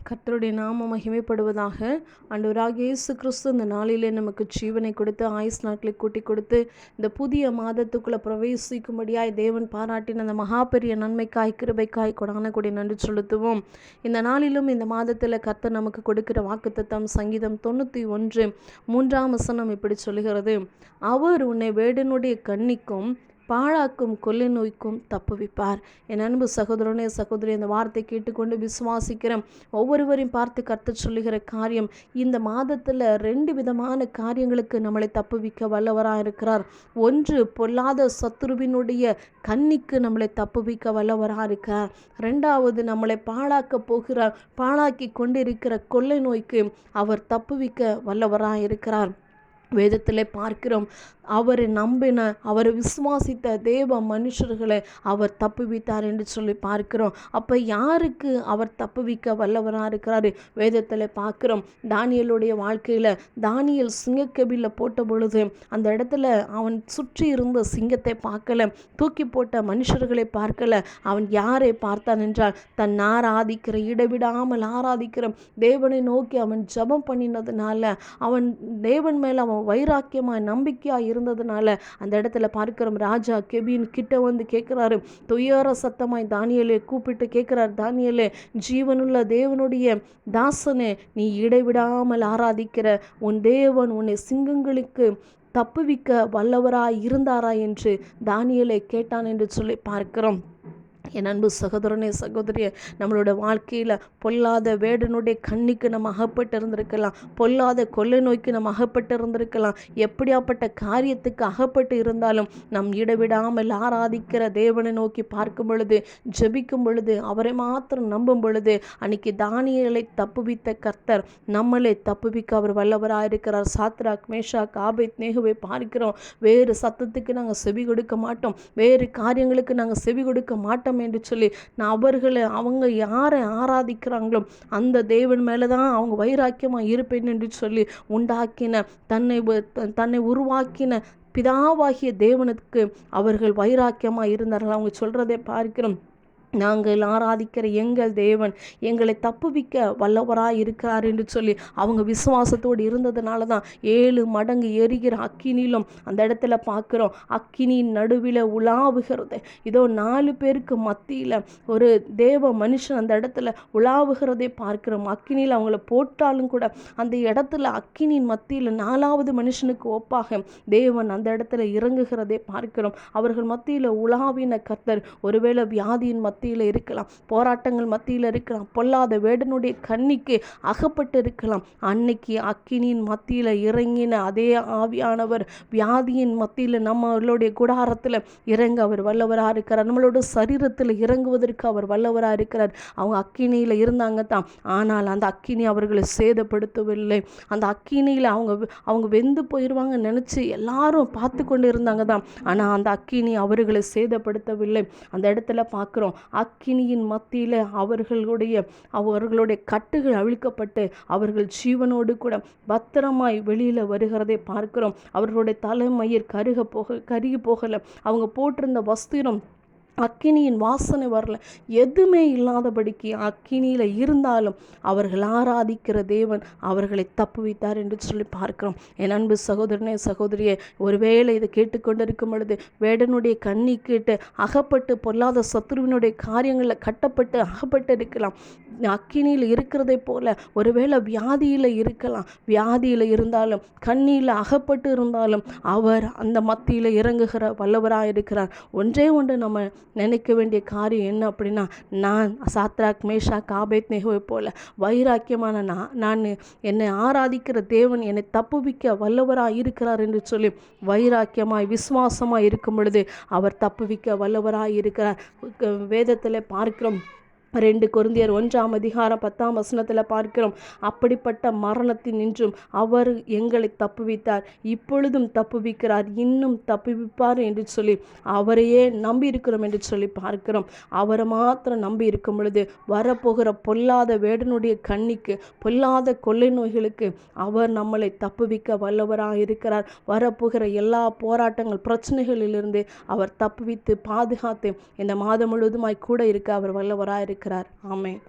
கர்த்தருடைய நாமம் மகிமைப்படுவதாக. ஆண்டவராகிய இயேசு கிறிஸ்து இந்த நாளிலே நமக்கு ஜீவனை கொடுத்து ஆயுஸ் நாட்களை கூட்டி கொடுத்து இந்த புதிய மாதத்துக்குள்ளே பிரவேசிக்கும்படியாய் தேவன் பாராட்டின அந்த மகா பெரிய நன்மைக்காய் கிருபைக்காய் கொடான கொடி நன்றி செலுத்துவோம். இந்த நாளிலும் இந்த மாதத்தில் கர்த்தர் நமக்கு கொடுக்கிற வாக்குத்தத்தம் சங்கீதம் 91:3 இப்படி சொல்லுகிறது: அவர் உன்னை வேடனுடைய கண்ணிக்கும் பாழாக்கும் கொள்ளை நோய்க்கும் தப்புவிப்பார். என் அன்பு சகோதரனே சகோதரி, இந்த வார்த்தை கேட்டுக்கொண்டு விசுவாசிக்கிற ஒவ்வொருவரையும் பார்த்து கர்த்தர் சொல்லுகிற காரியம், இந்த மாதத்தில் 2 விதமான காரியங்களுக்கு நம்மளை தப்புவிக்க வல்லவராக இருக்கிறார். ஒன்று, பொல்லாத சத்துருவினுடைய கண்ணிக்கு நம்மளை தப்புவிக்க வல்லவராக இருக்கிறார். 2வது, நம்மளை பாழாக்க போகிறார், பாழாக்கி கொண்டிருக்கிற கொள்ளை நோய்க்கு அவர் தப்புவிக்க வல்லவராக இருக்கிறார். வேதத்தில் பார்க்கிறோம், அவரை நம்பின, அவரை விசுவாசித்த தேவ மனுஷர்களை அவர் தப்புவித்தார் என்று சொல்லி பார்க்கிறோம். அப்போ யாருக்கு அவர் தப்புவிக்க வல்லவராக இருக்கிறாரு? வேதத்தில் பார்க்கிறோம், தானியேலுடைய வாழ்க்கையில் தானியேல் சிங்கக்கெபியில் போட்ட பொழுது அந்த இடத்துல அவன் சுற்றி இருந்த சிங்கத்தை பார்க்கல, தூக்கி போட்ட மனுஷர்களை பார்க்கல. அவன் யாரை பார்த்தான் என்றால், தன் ஆராதிக்கிற, இடைவிடாமல் ஆராதிக்கிற தேவனை நோக்கி அவன் ஜெபம் பண்ணினதுனால, அவன் தேவன் மேல் அவன் வைராக்கியமாய் நம்பிக்கையாக இருந்ததுனால அந்த இடத்துல பார்க்கிறோம், ராஜா கெபின் கிட்ட வந்து கேட்குறாரு, துயர சத்தமாய் தானியேலை கூப்பிட்டு கேட்குறார், தானியேலே, ஜீவனுள்ள தேவனுடைய தாசனே, நீ இடைவிடாமல் ஆராதிக்கிற உன் தேவன் உன்னை சிங்கங்களுக்கு தப்புவிக்க வல்லவராய் இருந்தாரா என்று தானியேலை கேட்டான் என்று சொல்லி பார்க்கிறோம். என் அன்பு சகோதரனே சகோதரியே, நம்மளோட வாழ்க்கையில் பொல்லாத வேடனுடைய கண்ணிக்கு நம்ம அகப்பட்டு இருந்திருக்கலாம், பொல்லாத கொள்ளை நோய்க்கு நம்ம அகப்பட்டு இருந்திருக்கலாம். எப்படியாப்பட்ட காரியத்துக்கு அகப்பட்டு இருந்தாலும் நம் இடைவிடாமல் ஆராதிக்கிற தேவனை நோக்கி பார்க்கும் பொழுது, ஜெபிக்கும் பொழுது, அவரை மாத்திரம் நம்பும் பொழுது, அன்னைக்கு தானியேலை தப்புவித்த கர்த்தர் நம்மளை தப்புவிக்க அவர் வல்லவராக இருக்கிறார். சாத்ராக், மேஷாக், ஆபேத்நேகோவை பார்க்கிறோம், வேறு சத்தத்துக்கு நாங்கள் செவி கொடுக்க மாட்டோம், வேறு காரியங்களுக்கு நாங்கள் செவி கொடுக்க மாட்டோம் என்று சொல்லி அவர்களை, அவங்க யாரை ஆராதிக்கிறாங்களோ அந்த தேவன் மேலே தான் அவங்க வைராக்கியமாக இருப்பேன் என்று சொல்லி உண்டாக்கின, தன்னை உருவாக்கின பிதாவாகிய தேவனுக்கு அவர்கள் வைராக்கியமாக இருந்தார்கள். அவங்க சொல்கிறதை பார்க்கிறோம், நாங்கள் ஆராதிக்கிற எங்கள் தேவன் எங்களை தப்புவிக்க வல்லவராக இருக்கிறார் என்று சொல்லி அவங்க விசுவாசத்தோடு இருந்ததுனால தான் 7 மடங்கு எரிகிற அக்கினிலும் அந்த இடத்துல பார்க்குறோம், அக்கினியின் நடுவில் உலாவுகிறது. இதோ 4 பேருக்கு மத்தியில் ஒரு தேவ மனுஷன் அந்த இடத்துல உலாவுகிறதை பார்க்கிறோம். அக்கினியில் அவங்கள போட்டாலும் கூட அந்த இடத்துல அக்கினியின் மத்தியில் 4வது மனுஷனுக்கு ஒப்பாக தேவன் அந்த இடத்துல இறங்குகிறதை பார்க்கிறோம். அவர்கள் மத்தியில் உலாவின கர்த்தர் ஒருவேளை வியாதியின் மத்தியில் இருக்கலாம், போராட்டங்கள் மத்தியில் இருக்கலாம், பொல்லாத வேடனுடைய கண்ணிக்கு அகப்பட்டு இருக்கலாம். அன்னைக்கு அக்கினியின் மத்தியில் இறங்கின அதே ஆவியானவர் வியாதியின் மத்தியில் நம்மளுடைய குடாரத்தில் இறங்க அவர் வல்லவராக இருக்கிறார். நம்மளோட சரீரத்தில் இறங்குவதற்கு அவர் வல்லவராக இருக்கிறார். அவங்க அக்கினியில் இருந்தாங்க தான், ஆனால் அந்த அக்கினி அவர்களை சேதப்படுத்தவில்லை. அந்த அக்கினியில் அவங்க வெந்து போயிடுவாங்க நினச்சி எல்லாரும் பார்த்து கொண்டு இருந்தாங்க தான், ஆனால் அந்த அக்கினி அவர்களை சேதப்படுத்தவில்லை. அந்த இடத்துல பார்க்குறோம், அக்கினியின் மத்தியில் அவர்களுடைய கட்டுகள் அவிழ்க்கப்பட்டு அவர்கள் ஜீவனோடு கூட பத்திரமாய் வெளியில் வருகிறதை பார்க்கிறோம். அவர்களுடைய தலைமயிர் கருகி போகலை, அவங்க போட்டிருந்த வஸ்திரம் அக்கினியின் வாசனை வரல, எதுவுமே இல்லாதபடிக்கு அக்கினியில் இருந்தாலும் அவர்கள் ஆராதிக்கிற தேவன் அவர்களை தப்புவித்தார் என்று சொல்லி பார்க்கிறோம். என் அன்பு சகோதரனே சகோதரியே, ஒருவேளை இதை கேட்டுக்கொண்டிருக்கும் பொழுது வேடனுடைய கண்ணி கேட்டு அகப்பட்டு பொல்லாத சத்துருவினுடைய காரியங்களில் கட்டப்பட்டு அகப்பட்டு இருக்கலாம். அக்கினியில் இருக்கிறதை போல ஒருவேளை வியாதியில் இருக்கலாம், வியாதியில் இருந்தாலும் கண்ணியில் அகப்பட்டு இருந்தாலும் அவர் அந்த மத்தியில் இறங்குகிற வல்லவராக இருக்கிறார். ஒன்றே ஒன்று நம்ம நினைக்க வேண்டிய காரியம் என்ன அப்படின்னா, நான் சாத்ராக், மேஷாக், ஆபேத்நேகோவை போல வைராக்கியமான நான் என்னை ஆராதிக்கிற தேவன் என்னை தப்புவிக்க வல்லவராக இருக்கிறார் என்று சொல்லி வைராக்கியமாய் விசுவாசமாய் இருக்கும் பொழுது அவர் தப்புவிக்க வல்லவராக இருக்கிறார். வேதத்தில் பார்க்கிறோம், 2 கொரிந்தியர் 1:10 பார்க்கிறோம், அப்படிப்பட்ட மரணத்தின் நின்றும் அவர் எங்களை தப்புவித்தார், இப்பொழுதும் தப்புவிக்கிறார், இன்னும் தப்புவிப்பார் என்று சொல்லி அவரையே நம்பி இருக்கிறோம் என்று சொல்லி பார்க்கிறோம். அவரை மாத்திரம் நம்பி இருக்கும் பொழுது வரப்போகிற பொல்லாத வேடனுடைய கண்ணிக்கு, பொல்லாத கொள்ளை நோய்களுக்கு அவர் நம்மளை தப்புவிக்க வல்லவராக இருக்கிறார். வரப்போகிற எல்லா போராட்டங்கள், பிரச்சனைகளிலிருந்து அவர் தப்புவித்து பாதுகாத்து இந்த மாதம் முழுவதுமாய் கூட இருக்க அவர் வல்லவராக இருக்கிறார். ஆமென்.